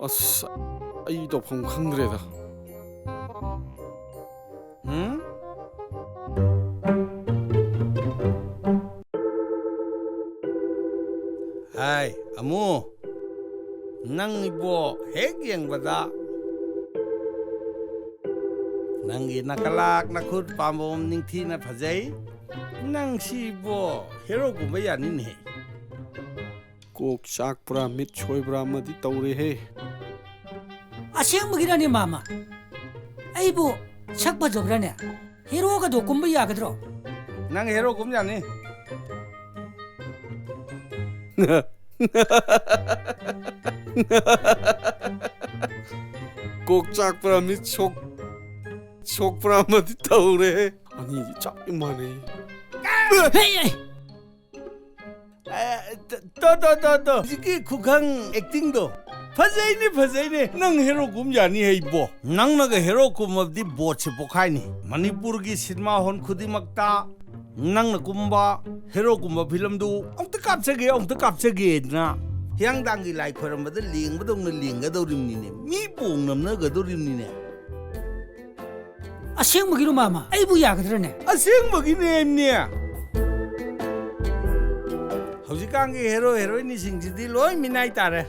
ꯑꯁ ꯑꯩ ꯇꯧꯐꯝ ꯈꯪꯗ꯭ꯔꯦꯗ. ꯍꯥꯏ ꯑꯃꯨ ꯅꯪ 이보 ꯍꯦꯛ ꯌꯦꯡꯕꯗ ꯅꯪꯒꯤ ꯅꯀꯂꯥꯛ ꯅꯈꯨꯠ ꯄꯥꯝꯕꯣꯝ ꯅꯤꯡꯊꯤꯅ ꯐꯖꯩ. ꯅꯪ ꯁꯤꯕꯣ ꯍꯦꯔꯣꯒꯨꯝꯕ ꯌꯥꯅꯤꯅꯦ. ꯀꯣꯛ ꯆꯥꯛꯄ꯭ꯔꯥ ꯃꯤꯠ ꯁꯣꯏꯕ꯭ꯔꯥ ꯑꯃꯗꯤ ꯇꯧꯔꯦꯍꯦ. ꯑꯁꯦꯡꯕꯒꯤꯔꯅꯦ ꯃꯥꯃ ꯑꯩꯕꯨ ꯁꯛ ꯐꯖꯕ꯭ꯔꯥꯅꯦ ꯍꯦꯔꯣꯒꯗꯣ ꯀꯨꯝꯕ ꯌꯥꯒꯗ꯭ꯔꯣ? ꯅꯪ ꯍꯦꯔꯣꯒꯨꯝ ꯌꯥꯅꯤ. ꯀꯣꯛ ꯆꯥꯛꯄ꯭ꯔꯥ ꯃꯤꯠ ꯁꯣꯛꯄ꯭ꯔꯥ ꯑꯃꯗꯤ ꯇꯧꯔꯦꯍꯦ. ꯑꯅꯤꯗꯤ ꯆꯞ ꯃꯥꯟꯅꯩ. ꯍꯧꯖꯤꯛꯀꯤ ꯈꯨꯈꯪ ꯑꯦꯛꯇꯤꯡꯗꯣ ꯐꯖꯩꯅꯦ ꯅꯪ ꯍꯦꯔꯣꯒꯨꯝ ꯌꯥꯅꯤ ꯍꯩꯕꯣ. ꯅꯪꯅꯒ ꯍꯦꯔꯣꯒꯨꯝꯕꯗꯤ ꯕꯣꯠꯁꯦ ꯄꯣꯛꯈꯥꯏꯅꯤ. ꯃꯅꯤꯄꯨꯔꯒꯤ ꯁꯤꯅꯦꯃꯥ ꯍꯣꯜ ꯈꯨꯗꯤꯡꯃꯛꯇ ꯅꯪꯅ ꯀꯨꯝꯕ ꯍꯦꯔꯣꯒꯨꯝꯕ ꯐꯤꯂꯝꯗꯨ ꯑꯃꯨꯛꯇ ꯀꯥꯞꯆꯒꯦꯅ ꯍꯤꯌꯥꯡꯗꯥꯡꯒꯤ ꯂꯥꯏ ꯈꯣꯏꯔꯝꯕꯗ ꯂꯦꯡꯕꯗꯧꯅ ꯂꯦꯡꯒꯗꯧꯔꯤꯕꯅꯤꯅꯦ. ꯃꯤ ꯄꯣꯡ ꯅꯝꯅꯒꯗꯧꯔꯤꯕꯅꯤꯅꯦ. ꯑꯁꯦꯡꯕꯒꯤꯔꯣ ꯃꯥꯃ ꯑꯩꯕꯨ ꯌꯥꯒꯗ꯭ꯔꯅꯦ? ꯑꯁꯦꯡꯕꯒꯤꯅꯦ. ꯍꯧꯖꯤꯛꯀꯥꯟꯒꯤ ꯍꯦꯔꯣ ꯍꯦꯔꯣꯏꯅꯤꯁꯤꯡꯁꯤꯗꯤ ꯂꯣꯏ ꯃꯤꯅꯥꯏ ꯇꯥꯔꯦ.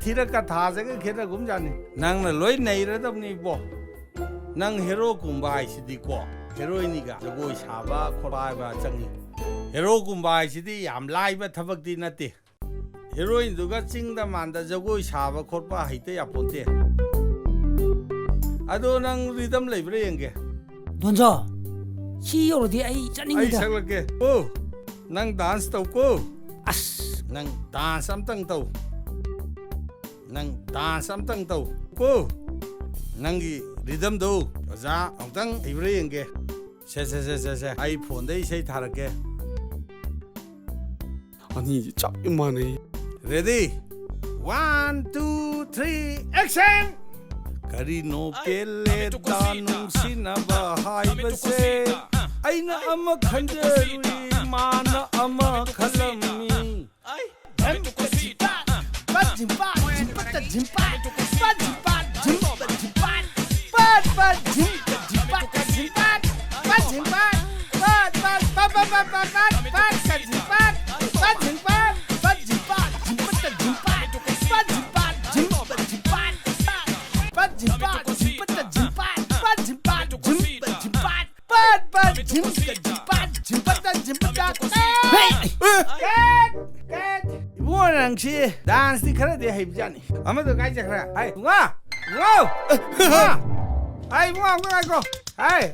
ꯊꯤꯔꯛꯀ ꯊꯥꯖꯒ ꯈꯦꯠꯅꯒꯨꯝꯖꯥꯅꯤ. ꯅꯪꯅ ꯂꯣꯏ ꯅꯩꯔꯗꯕꯅꯤ 이보. ꯅꯪ ꯍꯦꯔꯣꯒꯨꯝꯕ ꯍꯥꯏꯁꯤꯗꯤꯀꯣ ꯍꯦꯔꯣꯏꯅꯤꯒ ꯖꯒꯣꯏ ꯁꯥꯕ ꯈꯣꯠꯄ ꯍꯥꯏꯕ ꯆꯪꯉꯤ. ꯍꯦꯔꯣꯒꯨꯝꯕ ꯍꯥꯏꯁꯤꯗꯤ ꯌꯥꯝ ꯂꯥꯏꯕ ꯊꯕꯛꯇꯤ ꯅꯠꯇꯦ. ꯍꯦꯔꯣꯏꯟꯗꯨꯒ ꯆꯤꯡꯗ ꯃꯥꯟꯗ ꯖꯒꯣꯏ ꯁꯥꯕ ꯈꯣꯠꯄ ꯍꯩꯇ ꯌꯥꯄꯣꯟꯇꯦ. ꯑꯗꯣ ꯅꯪ ꯔꯤꯗꯝ ꯂꯩꯕ꯭ꯔꯥ ꯌꯦꯡꯒꯦ. ꯗꯣꯟꯖꯣ ꯁꯤ ꯌꯧꯔꯗꯤ ꯑꯩ ꯆꯠꯅꯤꯡꯉꯤꯗ. ꯑꯩ ꯁꯛꯂꯛꯀꯦ. ꯑꯣ ꯅꯪ ꯗꯥꯟꯁ ꯇꯧꯀꯣ. ꯑꯁ ꯅꯪ ꯗꯥꯟꯁ ꯑꯝꯇꯪ ꯇꯧ. ꯀꯣ. ꯅꯪꯒꯤ ꯔꯤꯗꯝꯗꯣ ꯑꯣꯖꯥ ꯑꯃꯨꯛꯇꯪ ꯍꯩꯕ꯭ꯔꯥ ꯌꯦꯡꯒꯦ. ꯁꯦ ꯑꯩ ꯐꯣꯟꯗ ꯏꯁꯩ ꯊꯥꯔꯛꯀꯦ. ꯑꯅꯤꯗꯤ ꯆꯞ ꯃꯥꯟꯅꯩ. Ready? 1, 2, 3, action! Karino peleda nungsinaba haibase aina ama khanjarui mana ama khalami 이번랑시 댄스 kharaде haibjani amado kai jakhra ai bunga ai bunga ko ai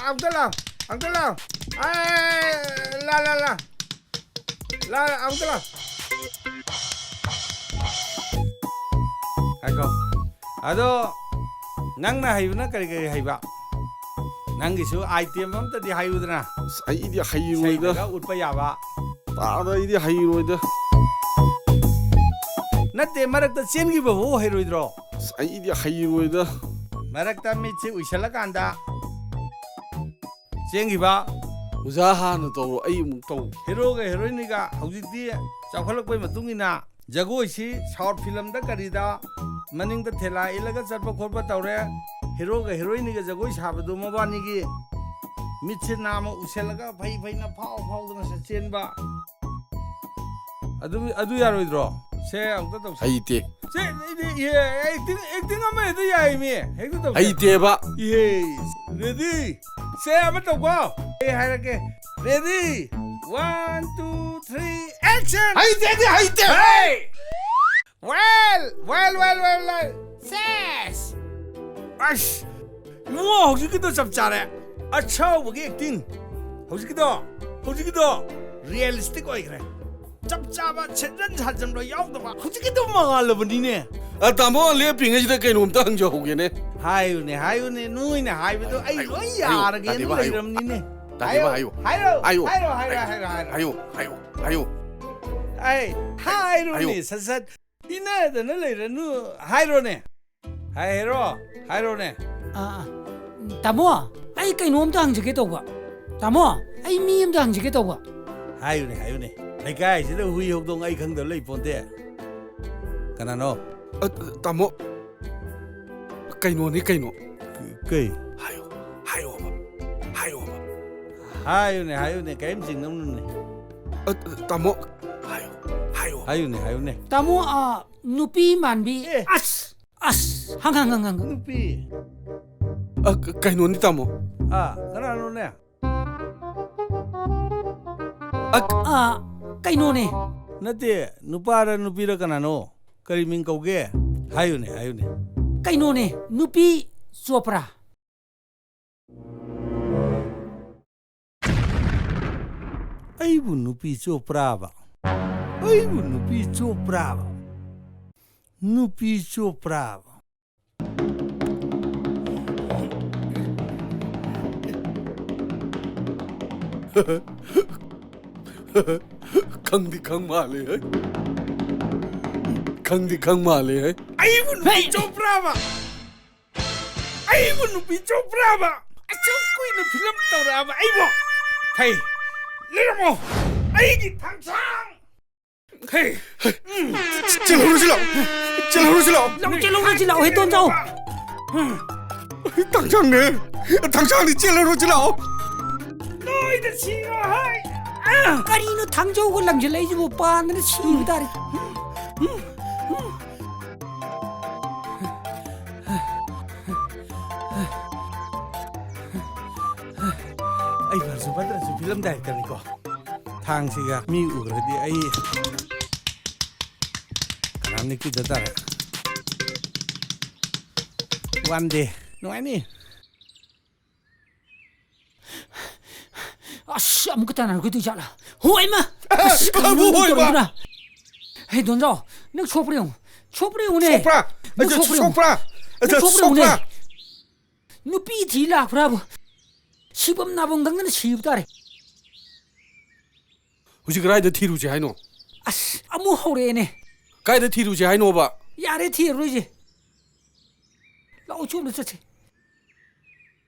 amtala ai la amtala ai ko ado nangna haibuna kari haiba nangisu item amtadi haibudana ꯑꯩꯗꯤ ꯍꯩꯔꯣꯏꯗ. utpa yaba ꯇꯥꯗ ꯑꯩꯗꯤ ꯍꯩꯔꯣꯏꯗ. नत्ते मरक्ता चेनगिबो हो हेरोइद्रो. ꯑꯩꯗꯤ ꯍꯩꯔꯣꯏꯗ. मरक्ता मिचे उइसलकांदा चेनगिबा ꯑꯣꯖꯥ ꯍꯥꯟꯅ ꯇꯧꯔꯣ ꯑꯩ ꯑꯃꯨꯛ ꯇꯧ. हेरोगा हेरोइनिगा हौजिक्ति चाखलकपै मतुंगिना जगोइसी साउथ फिल्मदा करिदा मनिंगदा थेला इलगा चटपा खोरपा तौरे. हेरोगा हेरोइनिगा जगोइ साबदु मबानिगी मिचे नाम उसेलगा फैना फाउदना चेनबा अदु यारोइद्रो. से अमता तौ ꯍꯩꯇꯦ. से एक्टिंग अमा हेदा याइमी हेदा तौ ꯍꯩꯇꯦꯕ. Yes. Ready? Say amata go. Hey hairake. Ready? 1, 2, 3, action! ꯍꯩꯇꯦ. Hey! Well. Says. Ash. No, hojikito chap chare. Acha wagi acting. Hojikito realistic oigre. Chap chaba chenjan sajam ro yaudaba. Hojikito mangalabnine. ꯇꯥꯃꯣ ꯂꯦꯞꯄꯤꯉꯩꯁꯤꯗ ꯀꯩꯅꯣꯝꯇ ꯍꯪꯖꯍꯧꯒꯦꯅꯦ. 하이우네 노이네 하이브도 아이 야르게 노이름니네 하이오. 아이 하이로네 사사 이나에다는 레르누 하이로네 하이로네 तामो आई कईनोमता हंजगे तौबा. तामो आई मी अमता हंजगे तौबा. 하이오네 레가이시도 후이 혹동 아이 강들 레이폰데 까나노 ꯇꯥꯃꯣ ꯀꯩꯅꯣꯅꯤ ꯀꯩꯅꯣ ꯀꯩ ꯍꯥꯏꯌꯣ ꯍꯥꯏꯌꯣꯕ ꯍꯥꯏꯌꯣꯕ 하유네 게임 찍는네 ꯇꯥꯃꯣ 하요 하요 하유네 Tamo nupi manbi Eh. as hang 누피 kainon ni tamo 그나노네 kaino ne 나티 누파라 누피라 그나노 그리민 거게 하유네 kaino ne nupi chopra 아이고 누피 쪼프라바 아이고 누피 쪼프라바 누피 쪼프라바 강디 강마래 강디 강마래 아이고 누피 쪼프라바 아이고 누피 쪼프라바 아저꾸이는 필름 떠라바 아이고 헤이 이러모 아이기 당장 헤이 찔러오르질러 long he ton jau 당장네 당장이 찔러오르질러 너희들 싫어해 karino thang jau ko lang jalai ju pa na si dar 아이 벌써 받아서 필름 다 했다니까 당시가 미우그러디 아이 그럼 느끼 되다라 완데 너아니 amuk ta na ko tu jala hoi ma kamu hoi ma he don jau nak chopre ne 소프라 소프라 nupi thi la prabhu sibam na bong dang na sib dar 혹시 그라이드 티루지 하이노 amu hore ne 가이드 티루지 하이노 봐 yare thi ro ji lao chum le che